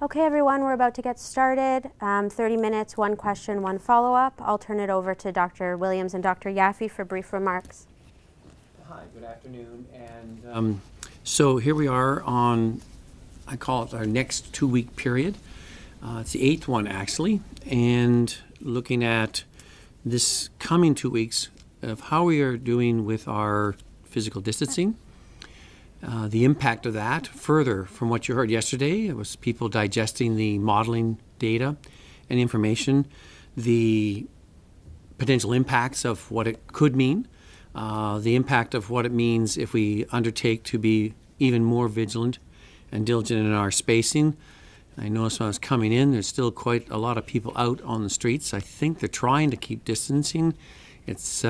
Okay, everyone, we're about to get started. 30 minutes, one question, one follow-up. I'll turn it over to Dr. Williams and Dr. Yaffe for brief remarks. Hi, good afternoon. And so here we are on, I call it our next 2-week period. It's the 8th one, actually, and looking at this coming 2 weeks of how we are doing with our physical distancing. The impact of that further from what you heard yesterday, it was people digesting the modeling data and information, the potential impacts of what it could mean, the impact of what it means if we undertake to be even more vigilant and diligent in our spacing. I noticed when I was coming in, there's still quite a lot of people out on the streets. I think they're trying to keep distancing. It's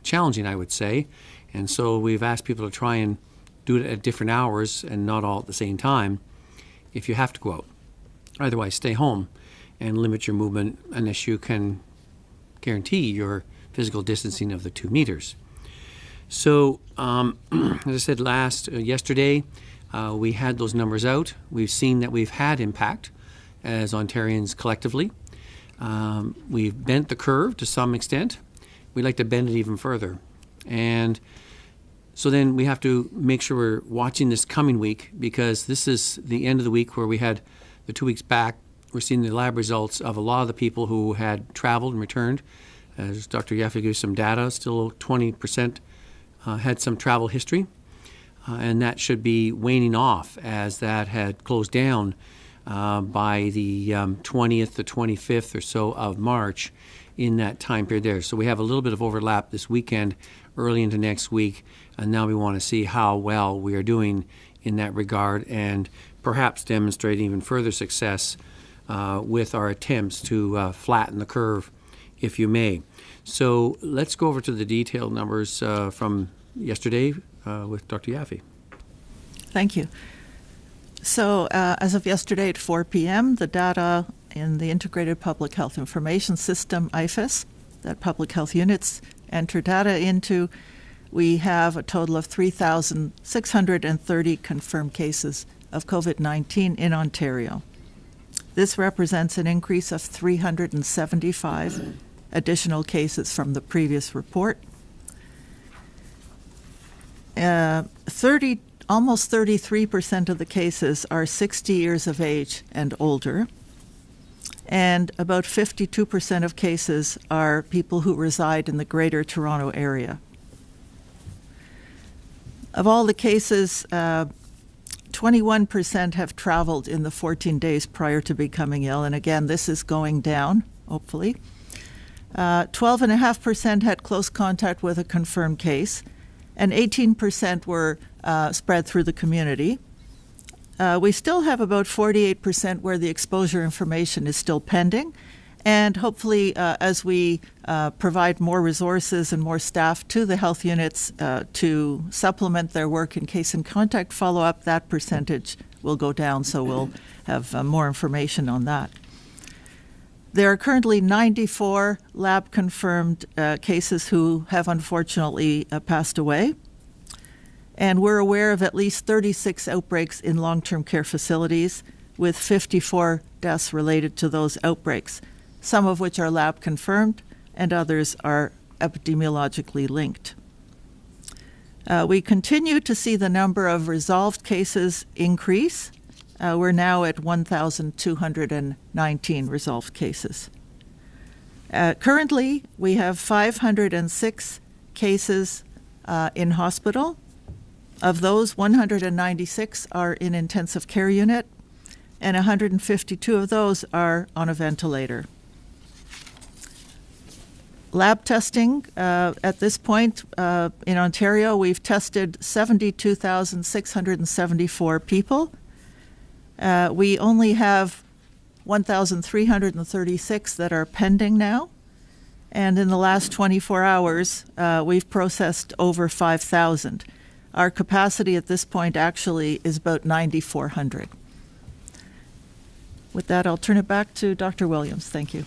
challenging, I would say. And so we've asked people to try and do it at different hours and not all at the same time if you have to go out. Otherwise, stay home and limit your movement unless you can guarantee your physical distancing of the 2 meters. So, as I said yesterday, we had those numbers out. We've seen that we've had impact as Ontarians collectively. We've bent the curve to some extent. We'd like to bend it even further. And so then we have to make sure we're watching this coming week, because this is the end of the week where we had the 2 weeks back. We're seeing the lab results of a lot of the people who had traveled and returned. As Dr. Yaffe gave some data, still 20% had some travel history. And that should be waning off as that had closed down by the 20th to 25th or so of March in that time period there. So we have a little bit of overlap this weekend, early into next week, and now we want to see how well we are doing in that regard and perhaps demonstrate even further success with our attempts to flatten the curve, if you may. So let's go over to the detailed numbers from yesterday with Dr. Yaffe. Thank you. So as of yesterday at 4 p.m., the data in the Integrated Public Health Information System, IFIS, that public health units enter data into, we have a total of 3,630 confirmed cases of COVID-19 in Ontario. This represents an increase of 375 additional cases from the previous report. Almost 33% of the cases are 60 years of age and older, and about 52% of cases are people who reside in the Greater Toronto Area. Of all the cases, 21% have traveled in the 14 days prior to becoming ill, and again, this is going down, hopefully. 12.5% had close contact with a confirmed case, and 18% were spread through the community. We still have about 48% where the exposure information is still pending, and hopefully as we provide more resources and more staff to the health units to supplement their work in case and contact follow-up, that percentage will go down, so we'll have more information on that. There are currently 94 lab-confirmed cases who have unfortunately passed away. And we're aware of at least 36 outbreaks in long-term care facilities, with 54 deaths related to those outbreaks, some of which are lab-confirmed and others are epidemiologically linked. We continue to see the number of resolved cases increase. We're now at 1,219 resolved cases. Currently, we have 506 cases in hospital. Of those, 196 are in intensive care unit, and 152 of those are on a ventilator. Lab testing, at this point in Ontario, we've tested 72,674 people. We only have 1,336 that are pending now, and in the last 24 hours, we've processed over 5,000. Our capacity at this point actually is about 9,400. With that, I'll turn it back to Dr. Williams. Thank you.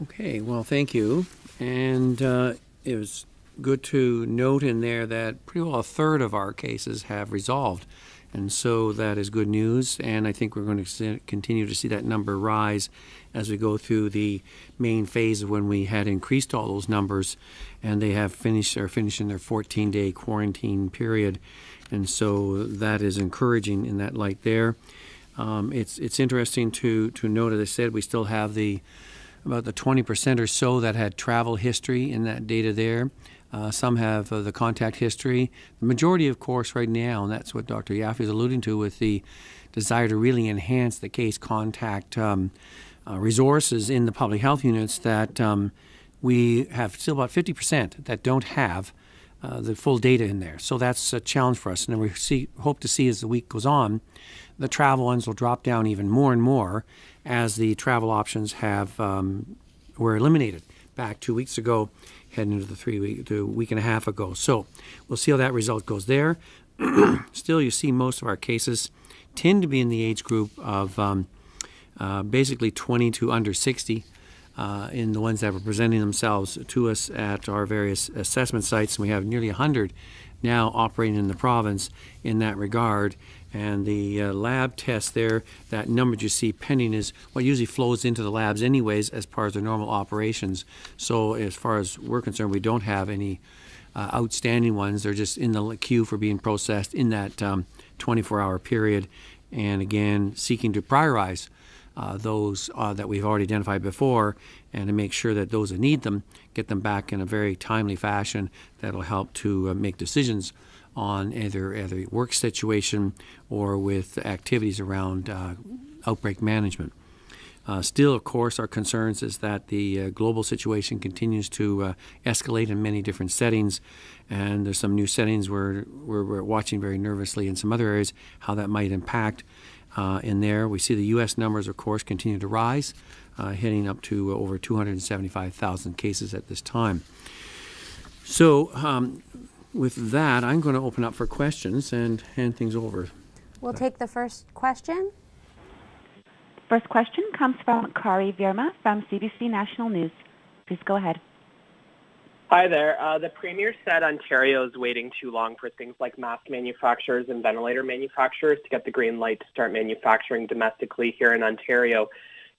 Okay, well, thank you. And it was good to note in there that pretty well a third of our cases have resolved. And so that is good news, and I think we're going to continue to see that number rise as we go through the main phase of when we had increased all those numbers, and they have finishing their 14-day quarantine period. And so that is encouraging in that light there. It's interesting to note, as I said, we still have about the 20% or so that had travel history in that data there. Some have the contact history. The majority, of course, right now, and that's what Dr. Yaffe is alluding to with the desire to really enhance the case contact resources in the public health units, that we have still about 50% that don't have the full data in there. So that's a challenge for us. And we hope to see as the week goes on, the travel ones will drop down even more and more as the travel options were eliminated back 2 weeks ago, heading into the week and a half ago. So we'll see how that result goes there. Still, you see most of our cases tend to be in the age group of basically 20 to under 60 in the ones that were presenting themselves to us at our various assessment sites. And we have nearly 100 now operating in the province in that regard. And the lab test there, that number you see pending, is what usually flows into the labs anyways as part of their normal operations. So as far as we're concerned, we don't have any outstanding ones. They're just in the queue for being processed in that 24-hour period. And again, seeking to prioritize those that we've already identified before, and to make sure that those that need them get them back in a very timely fashion that'll help to make decisions on either work situation or with activities around outbreak management. Still, of course, our concerns is that the global situation continues to escalate in many different settings, and there's some new settings we're watching very nervously in some other areas, how that might impact in there. We see the U.S. numbers, of course, continue to rise, heading up to over 275,000 cases at this time. So with that, I'm going to open up for questions and hand things over. We'll take the first question. First question comes from Kari Verma from CBC National News. Please go ahead. Hi there. The Premier said Ontario is waiting too long for things like mask manufacturers and ventilator manufacturers to get the green light to start manufacturing domestically here in Ontario.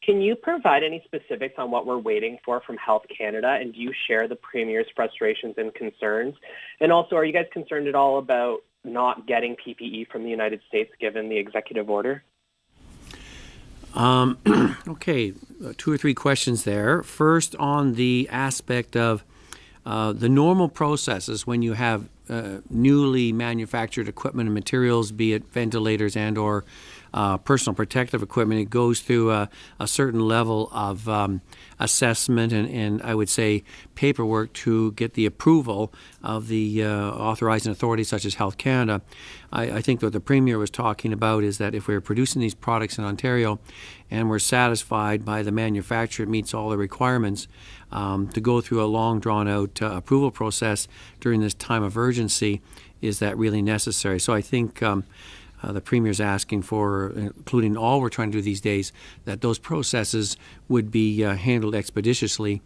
Can you provide any specifics on what we're waiting for from Health Canada, and do you share the Premier's frustrations and concerns? And also, are you guys concerned at all about not getting PPE from the United States given the executive order? Okay, 2 or 3 questions there. First, on the aspect of the normal processes when you have newly manufactured equipment and materials, be it ventilators and or personal protective equipment, it goes through a certain level of assessment and I would say paperwork to get the approval of the authorizing authorities such as Health Canada. I think what the Premier was talking about is that if we're producing these products in Ontario and we're satisfied by the manufacturer it meets all the requirements, to go through a long drawn-out approval process during this time of urgency, is that really necessary? So I think the Premier's asking for, including all we're trying to do these days, that those processes would be handled expeditiously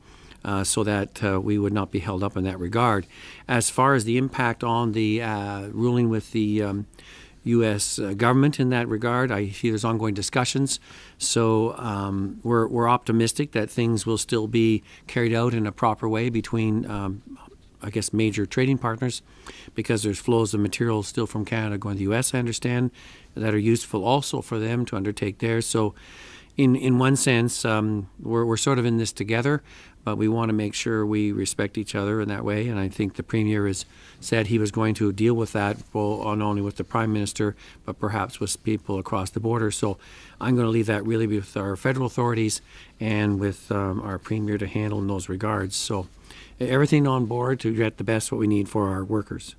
so that we would not be held up in that regard. As far as the impact on the ruling with the U.S. government in that regard, I see there's ongoing discussions. So we're optimistic that things will still be carried out in a proper way between I guess major trading partners, because there's flows of materials still from Canada going to the U.S., I understand, that are useful also for them to undertake theirs. So in one sense, we're sort of in this together, but we want to make sure we respect each other in that way. And I think the Premier has said he was going to deal with that, well, not only with the Prime Minister, but perhaps with people across the border. So I'm going to leave that really with our federal authorities and with our Premier to handle in those regards. So everything on board to get the best what we need for our workers.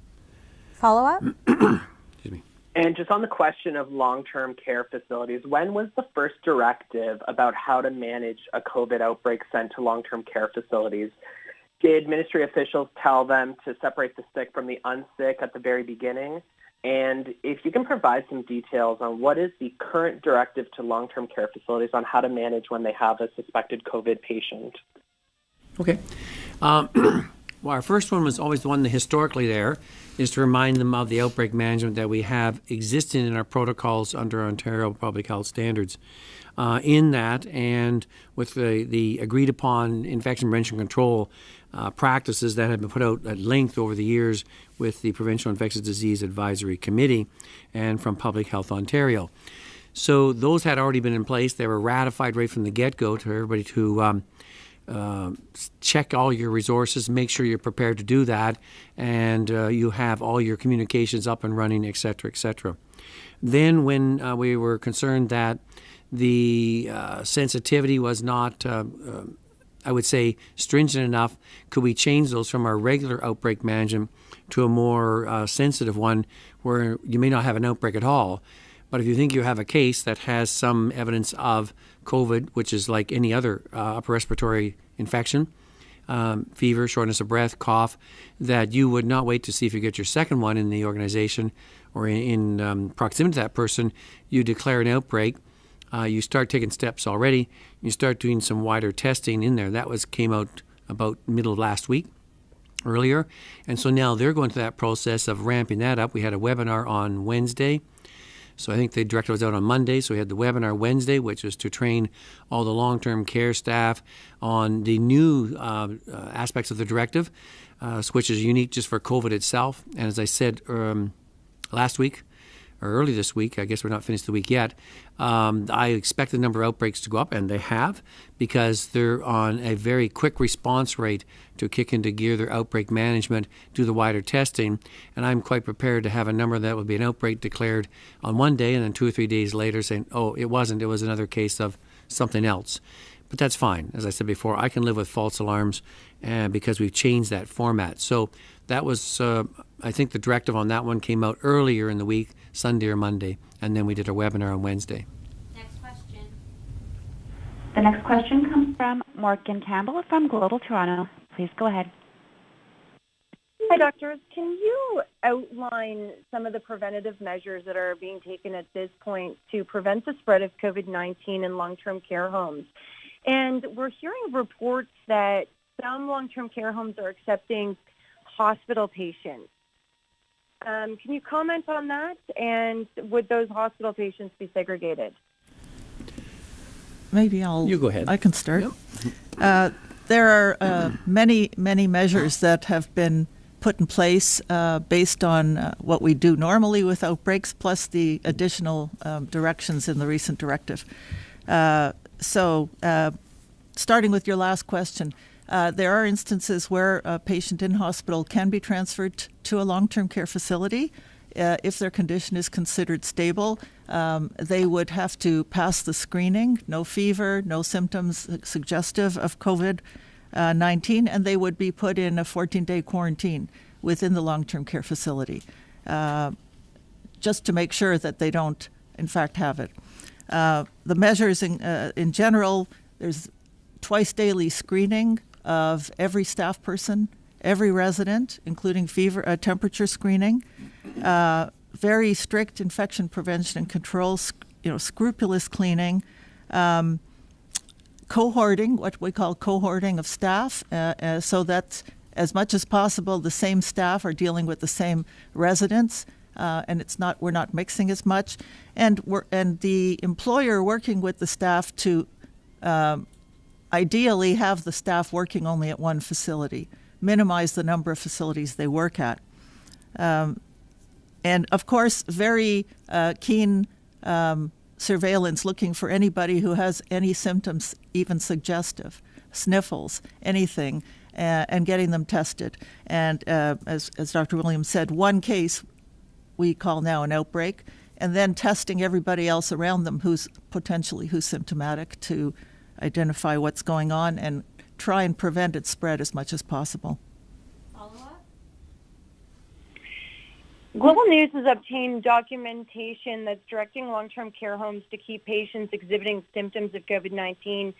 Follow up? Excuse me. And just on the question of long-term care facilities, when was the first directive about how to manage a COVID outbreak sent to long-term care facilities? Did ministry officials tell them to separate the sick from the unsick at the very beginning? And if you can provide some details on what is the current directive to long-term care facilities on how to manage when they have a suspected COVID patient? Okay. Well, our first one was always the one that historically there, is to remind them of the outbreak management that we have existing in our protocols under Ontario Public Health Standards. In that, and with the agreed upon infection prevention control practices that have been put out at length over the years with the Provincial Infectious Disease Advisory Committee and from Public Health Ontario. So those had already been in place. They were ratified right from the get-go to everybody to check all your resources, make sure you're prepared to do that, and you have all your communications up and running, et cetera, et cetera. Then when we were concerned that the sensitivity was not, I would say, stringent enough, could we change those from our regular outbreak management to a more sensitive one where you may not have an outbreak at all, but if you think you have a case that has some evidence of COVID, which is like any other upper respiratory infection, fever, shortness of breath, cough, that you would not wait to see if you get your second one in the organization or in proximity to that person. You declare an outbreak. You start taking steps already. You start doing some wider testing in there. That came out about middle of last week, earlier. And so now they're going through that process of ramping that up. We had a webinar on Wednesday. So I think the directive was out on Monday. So we had the webinar Wednesday, which was to train all the long-term care staff on the new aspects of the directive, which is unique just for COVID itself. And as I said last week, or early this week, I guess we're not finished the week yet, I expect the number of outbreaks to go up, and they have, because they're on a very quick response rate to kick into gear their outbreak management, do the wider testing, and I'm quite prepared to have a number that would be an outbreak declared on one day and then 2 or 3 days later saying, oh, it wasn't, it was another case of something else. But that's fine. As I said before, I can live with false alarms because we've changed that format. So that was, I think the directive on that one came out earlier in the week, Sunday or Monday, and then we did a webinar on Wednesday. Next question. The next question comes from Morgan Campbell from Global Toronto. Please go ahead. Hi, doctors. Can you outline some of the preventative measures that are being taken at this point to prevent the spread of COVID-19 in long-term care homes? And we're hearing reports that some long-term care homes are accepting hospital patients. Can you comment on that? And would those hospital patients be segregated? Maybe You go ahead. I can start. Yep. There are many measures that have been put in place based on what we do normally with outbreaks, plus the additional directions in the recent directive. So starting with your last question, there are instances where a patient in hospital can be transferred to a long-term care facility. If their condition is considered stable, they would have to pass the screening, no fever, no symptoms suggestive of COVID-19, and they would be put in a 14-day quarantine within the long-term care facility, just to make sure that they don't, in fact, have it. The measures in general, there's twice daily screening of every staff person, every resident, including fever, temperature screening, very strict infection prevention and control, scrupulous cleaning, cohorting, what we call cohorting of staff, so that as much as possible the same staff are dealing with the same residents, and we're not mixing as much, and the employer working with the staff to ideally have the staff working only at one facility, minimize the number of facilities they work at. And of course, very keen surveillance, looking for anybody who has any symptoms, even suggestive, sniffles, anything, and getting them tested. And as Dr. Williams said, one case we call now an outbreak, and then testing everybody else around them who's symptomatic to identify what's going on and try and prevent its spread as much as possible. Follow-up? Global News has obtained documentation that's directing long-term care homes to keep patients exhibiting symptoms of COVID-19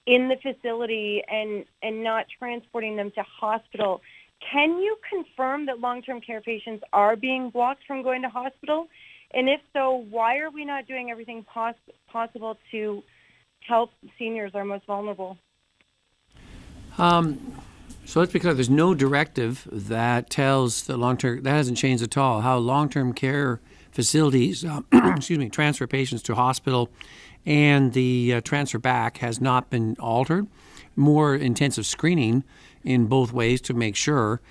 in the facility and not transporting them to hospital. Can you confirm that long-term care patients are being blocked from going to hospital? And if so, why are we not doing everything possible to help seniors, our most vulnerable? So let's be clear, there's no directive that tells the long-term, that hasn't changed at all, how long-term care facilities, transfer patients to hospital, and the transfer back has not been altered. More intensive screening in both ways to make sure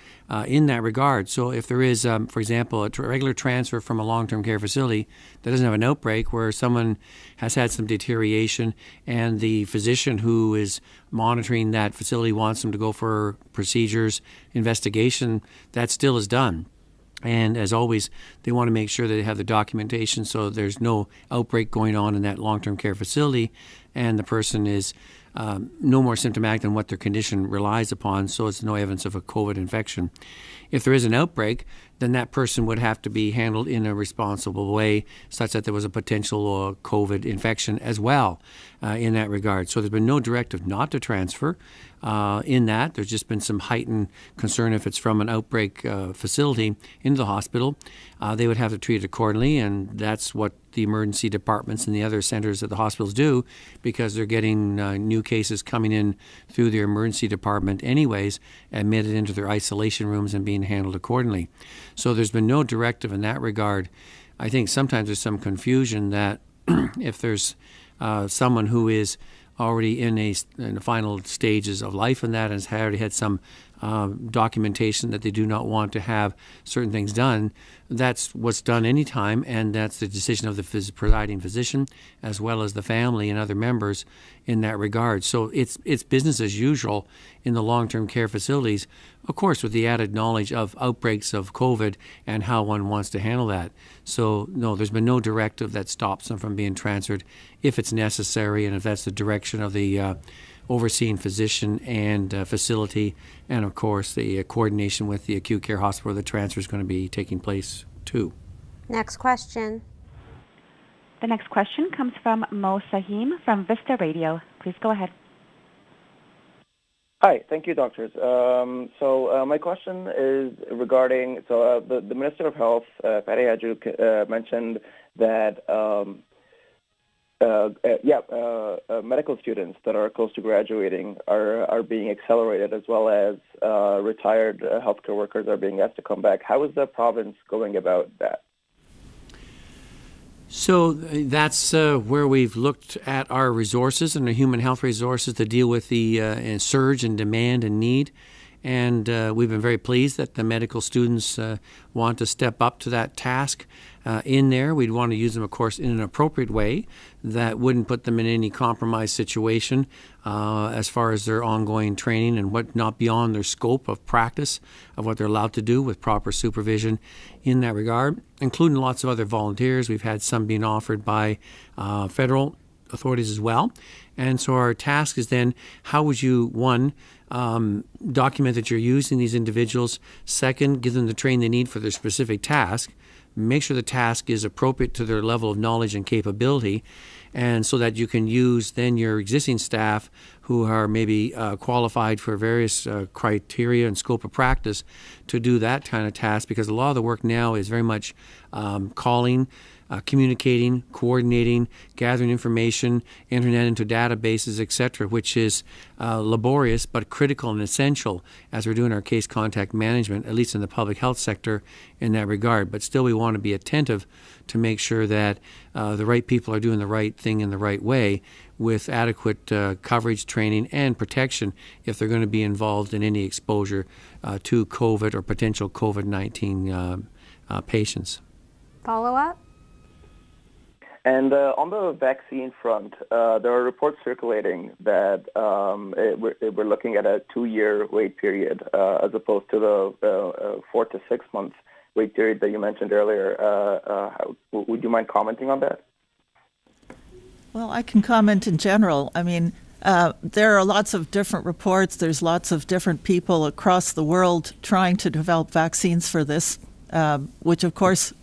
in that regard. So if there is, for example, a regular transfer from a long-term care facility that doesn't have an outbreak where someone has had some deterioration and the physician who is monitoring that facility wants them to go for procedures, investigation, that still is done. And as always, they want to make sure that they have the documentation so there's no outbreak going on in that long-term care facility and the person is no more symptomatic than what their condition relies upon, so it's no evidence of a COVID infection. If there is an outbreak, then that person would have to be handled in a responsible way such that there was a potential COVID infection as well in that regard. So there's been no directive not to transfer in that. There's just been some heightened concern if it's from an outbreak facility into the hospital. They would have to treat it accordingly, and that's what the emergency departments and the other centers at the hospitals do because they're getting new cases coming in through their emergency department anyways, admitted into their isolation rooms and being handled accordingly. So there's been no directive in that regard. I think sometimes there's some confusion that if there's someone who is already in the final stages of life and that has already had some documentation that they do not want to have certain things done, that's what's done anytime, and that's the decision of the presiding physician as well as the family and other members in that regard. So it's business as usual in the long-term care facilities, of course, with the added knowledge of outbreaks of COVID and how one wants to handle that. So no, there's been no directive that stops them from being transferred if it's necessary and if that's the direction of the overseeing physician and facility, and of course the coordination with the acute care hospital where the transfer is going to be taking place too. Next question. The next question comes from Mo Sahim from Vista Radio. Please go ahead. Hi, thank you, doctors. So my question is regarding, the Minister of Health, Patty Hadju, mentioned that medical students that are close to graduating are being accelerated, as well as retired healthcare workers are being asked to come back. How is the province going about that? So that's where we've looked at our resources and our human health resources to deal with the surge in demand and need. And we've been very pleased that the medical students want to step up to that task in there. We'd want to use them, of course, in an appropriate way that wouldn't put them in any compromised situation as far as their ongoing training and what not beyond their scope of practice of what they're allowed to do with proper supervision in that regard, including lots of other volunteers. We've had some being offered by federal authorities as well. And so our task is then, how would you, one, document that you're using these individuals, second, give them the training they need for their specific task, make sure the task is appropriate to their level of knowledge and capability, and so that you can use then your existing staff who are maybe qualified for various criteria and scope of practice to do that kind of task, because a lot of the work now is very much calling, communicating, coordinating, gathering information, entering that into databases, etc., which is laborious but critical and essential as we're doing our case contact management, at least in the public health sector in that regard. But still we want to be attentive to make sure that the right people are doing the right thing in the right way with adequate coverage, training, and protection if they're going to be involved in any exposure to COVID or potential COVID-19 patients. Follow up? And on the vaccine front, there are reports circulating that we're looking at a 2-year wait period as opposed to the 4 to 6 months wait period that you mentioned earlier. Would you mind commenting on that? Well, I can comment in general. I mean, there are lots of different reports. There's lots of different people across the world trying to develop vaccines for this, which of course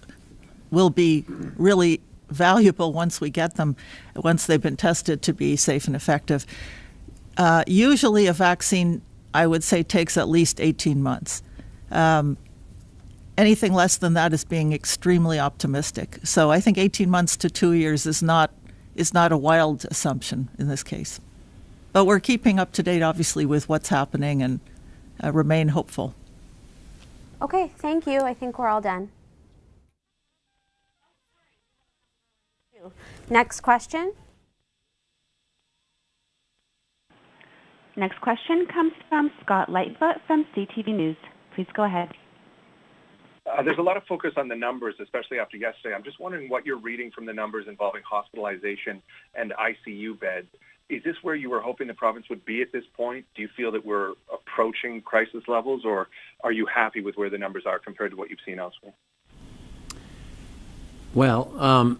will be really valuable once we get them, once they've been tested to be safe and effective. Usually a vaccine, I would say, takes at least 18 months. Anything less than that is being extremely optimistic. So I think 18 months to 2 years is not a wild assumption in this case. But we're keeping up to date, obviously, with what's happening and remain hopeful. Okay, thank you. I think we're all done. Next question. Next question comes from Scott Lightfoot from CTV News. Please go ahead. There's a lot of focus on the numbers, especially after yesterday. I'm just wondering what you're reading from the numbers involving hospitalization and ICU beds. Is this where you were hoping the province would be at this point? Do you feel that we're approaching crisis levels, or are you happy with where the numbers are compared to what you've seen elsewhere? Well,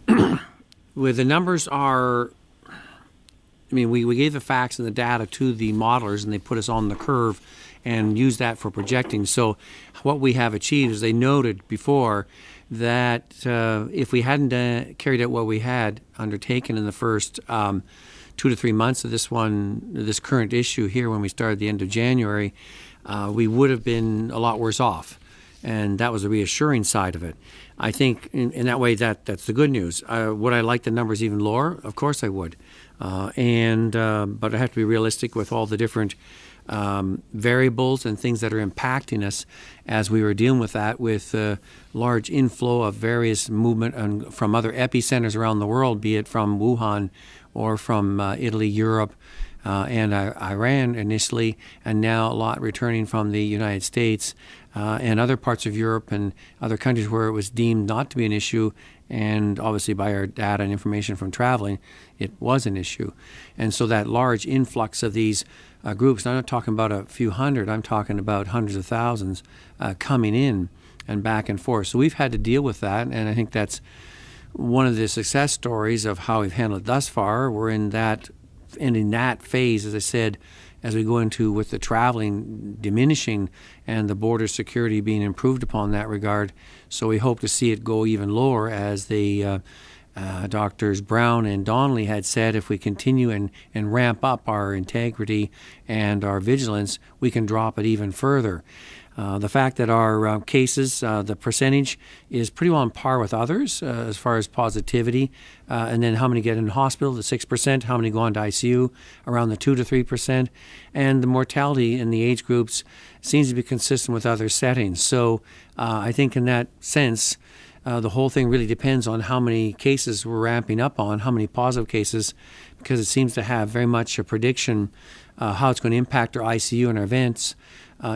where the numbers are, I mean, we gave the facts and the data to the modelers, and they put us on the curve and used that for projecting. So what we have achieved is they noted before that if we hadn't carried out what we had undertaken in the first 2 to 3 months of this current issue here when we started the end of January, we would have been a lot worse off. And that was the reassuring side of it. I think in that way that's the good news. Would I like the numbers even lower? Of course I would. But I have to be realistic with all the different variables and things that are impacting us as we were dealing with that, with large inflow of various movement from other epicenters around the world, be it from Wuhan or from Italy, Europe, and Iran initially, and now a lot returning from the United States and other parts of Europe and other countries where it was deemed not to be an issue. And obviously by our data and information from traveling, it was an issue. And so that large influx of these groups, I'm not talking about a few hundred, I'm talking about hundreds of thousands coming in and back and forth. So we've had to deal with that, and I think that's one of the success stories of how we've handled it thus far. We're in that phase, as I said, as we go into with the traveling diminishing and the border security being improved upon that regard. So we hope to see it go even lower, as the Doctors Brown and Donnelly had said. If we continue and ramp up our integrity and our vigilance, we can drop it even further. The fact that our cases, the percentage is pretty well on par with others as far as positivity, and then how many get in hospital, the 6%, how many go on to ICU, around the 2 to 3%, and the mortality in the age groups seems to be consistent with other settings. So I think in that sense, the whole thing really depends on how many cases we're ramping up on, how many positive cases, because it seems to have very much a prediction how it's going to impact our ICU and our vents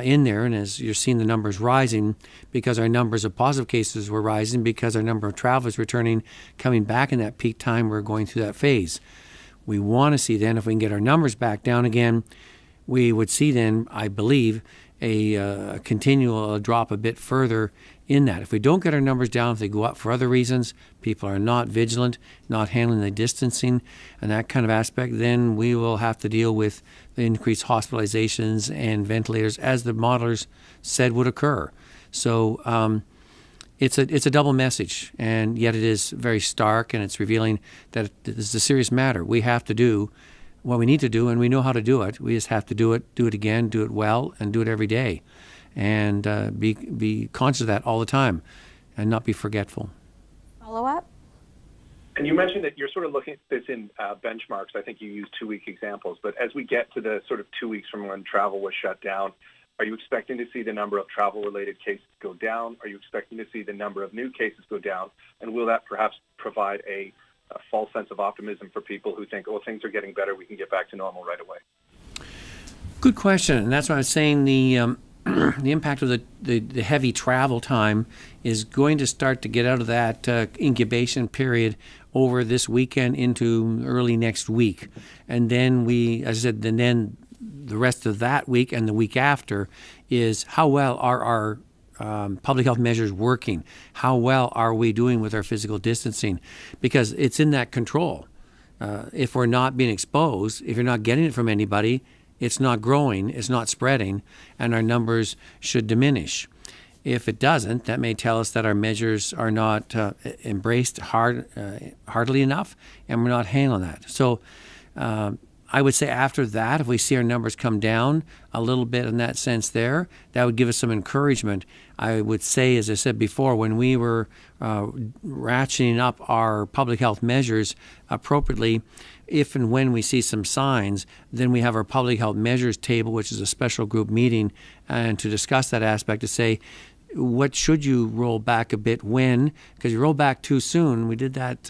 in there. And as you're seeing the numbers rising, because our numbers of positive cases were rising, because our number of travelers returning, coming back in that peak time, we're going through that phase. We want to see then, if we can get our numbers back down again, we would see then, I believe, a continual drop a bit further in that. If we don't get our numbers down, if they go up for other reasons, people are not vigilant, not handling the distancing and that kind of aspect, then we will have to deal with the increased hospitalizations and ventilators, as the modelers said would occur. So it's a double message, and yet it is very stark, and it's revealing that this is a serious matter. We have to do what we need to do, and we know how to do it. We just have to do it again, do it well, and do it every day, and be conscious of that all the time, and not be forgetful. Follow up? And you mentioned that you're sort of looking at this in benchmarks. I think you used 2-week examples, but as we get to the sort of 2 weeks from when travel was shut down, are you expecting to see the number of travel-related cases go down? Are you expecting to see the number of new cases go down? And will that perhaps provide a false sense of optimism for people who think, oh, things are getting better, we can get back to normal right away? Good question, and that's why I was saying the impact of the heavy travel time is going to start to get out of that incubation period over this weekend into early next week. And then as I said, then the rest of that week and the week after is how well are our public health measures working? How well are we doing with our physical distancing? Because it's in that control. If we're not being exposed, if you're not getting it from anybody, it's not growing, it's not spreading, and our numbers should diminish. If it doesn't, that may tell us that our measures are not heartily enough, and we're not handling that. So I would say after that, if we see our numbers come down a little bit in that sense there, that would give us some encouragement. I would say, as I said before, when we were ratcheting up our public health measures appropriately, if and when we see some signs, then we have our public health measures table, which is a special group meeting, and to discuss that aspect to say, what should you roll back a bit when? Because you roll back too soon. We did that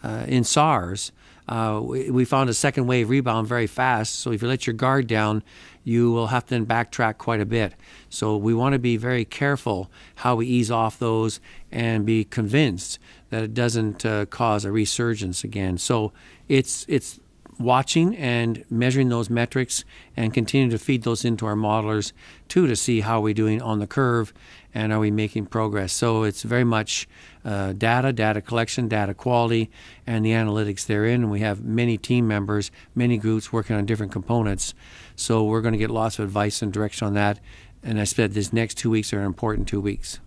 in SARS. We found a second wave rebound very fast. So if you let your guard down, you will have to then backtrack quite a bit. So we want to be very careful how we ease off those and be convinced that it doesn't cause a resurgence again. So it's watching and measuring those metrics and continue to feed those into our modelers too, to see how we're doing on the curve and are we making progress. So it's very much data collection, data quality, and the analytics therein. And we have many team members, many groups working on different components. So we're going to get lots of advice and direction on that. And I said these next 2 weeks are an important 2 weeks.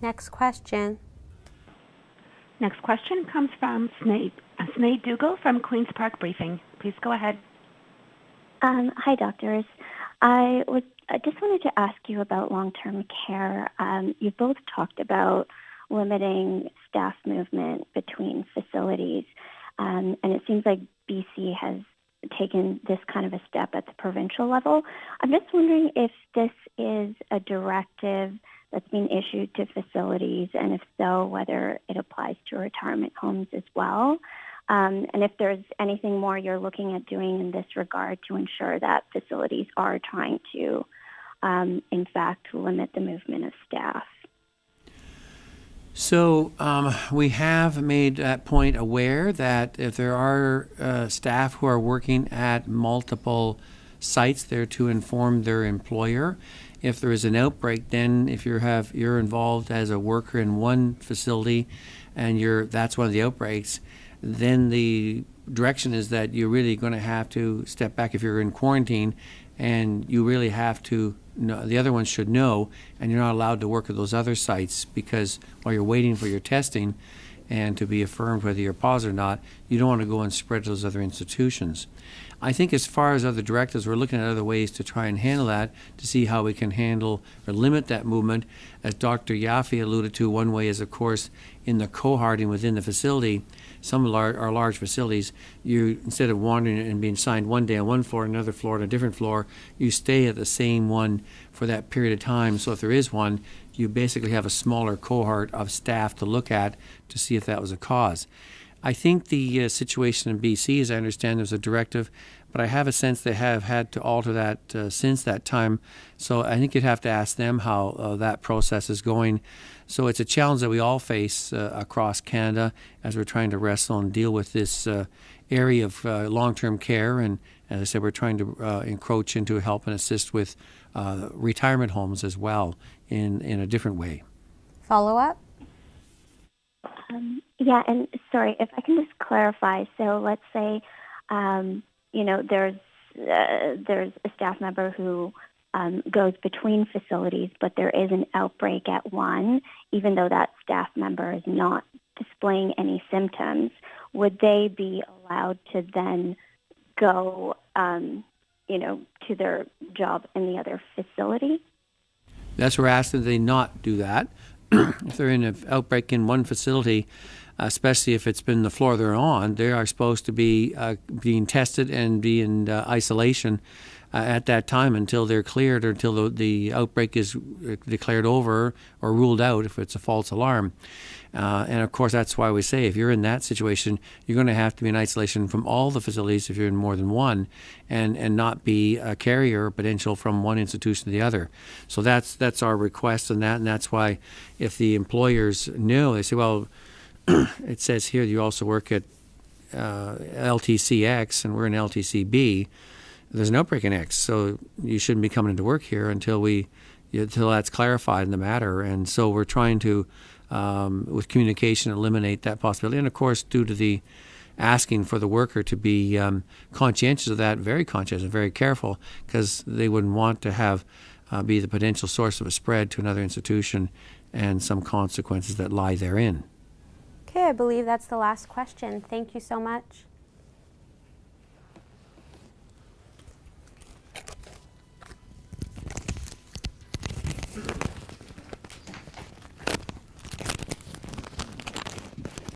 Next question. Next question comes from Sinead Dougal from Queen's Park Briefing. Please go ahead. Hi, doctors. I just wanted to ask you about long-term care. You both talked about limiting staff movement between facilities, and it seems like BC has taken this kind of a step at the provincial level. I'm just wondering if this is a directive that's being issued to facilities, and if so, whether it applies to retirement homes as well. And if there's anything more you're looking at doing in this regard to ensure that facilities are trying to, in fact, limit the movement of staff. So we have made that point aware that if there are staff who are working at multiple sites, they're to inform their employer. If there is an outbreak, then if you're involved as a worker in one facility and that's one of the outbreaks, then the direction is that you're really going to have to step back if you're in quarantine, and you really have to know, the other ones should know, and you're not allowed to work at those other sites, because while you're waiting for your testing and to be affirmed whether you're positive or not, you don't want to go and spread to those other institutions. I think as far as other directives, we're looking at other ways to try and handle that, to see how we can handle or limit that movement. As Dr. Yaffe alluded to, one way is, of course, in the cohorting within the facility. Some of our large facilities, you, instead of wandering and being assigned one day on one floor, another floor on a different floor, you stay at the same one for that period of time. So if there is one, you basically have a smaller cohort of staff to look at to see if that was a cause. I think the situation in BC, as I understand, there's a directive, but I have a sense they have had to alter that since that time. So I think you'd have to ask them how that process is going. So it's a challenge that we all face across Canada as we're trying to wrestle and deal with this area of long-term care. And as I said, we're trying to encroach into help and assist with retirement homes as well in a different way. Follow up? Yeah, and sorry, if I can just clarify. So let's say, there's a staff member who goes between facilities, but there is an outbreak at one, even though that staff member is not displaying any symptoms. Would they be allowed to then go, to their job in the other facility? That's where we're asking that they not do that. If they're in an outbreak in one facility, especially if it's been the floor they're on, they are supposed to be being tested and be in isolation at that time until they're cleared, or until the outbreak is declared over or ruled out if it's a false alarm. And of course, that's why we say if you're in that situation, you're going to have to be in isolation from all the facilities if you're in more than one, and not be a carrier or potential from one institution to the other. So that's our request on that, and that's why if the employers know, they say, well, it says here you also work at LTCX and we're in LTCB. There's an outbreak in X, so you shouldn't be coming into work here until that's clarified in the matter. And so we're trying to, with communication, eliminate that possibility. And of course, due to the asking for the worker to be conscientious of that, very conscientious and very careful, because they wouldn't want to have be the potential source of a spread to another institution and some consequences that lie therein. Okay, I believe that's the last question. Thank you so much.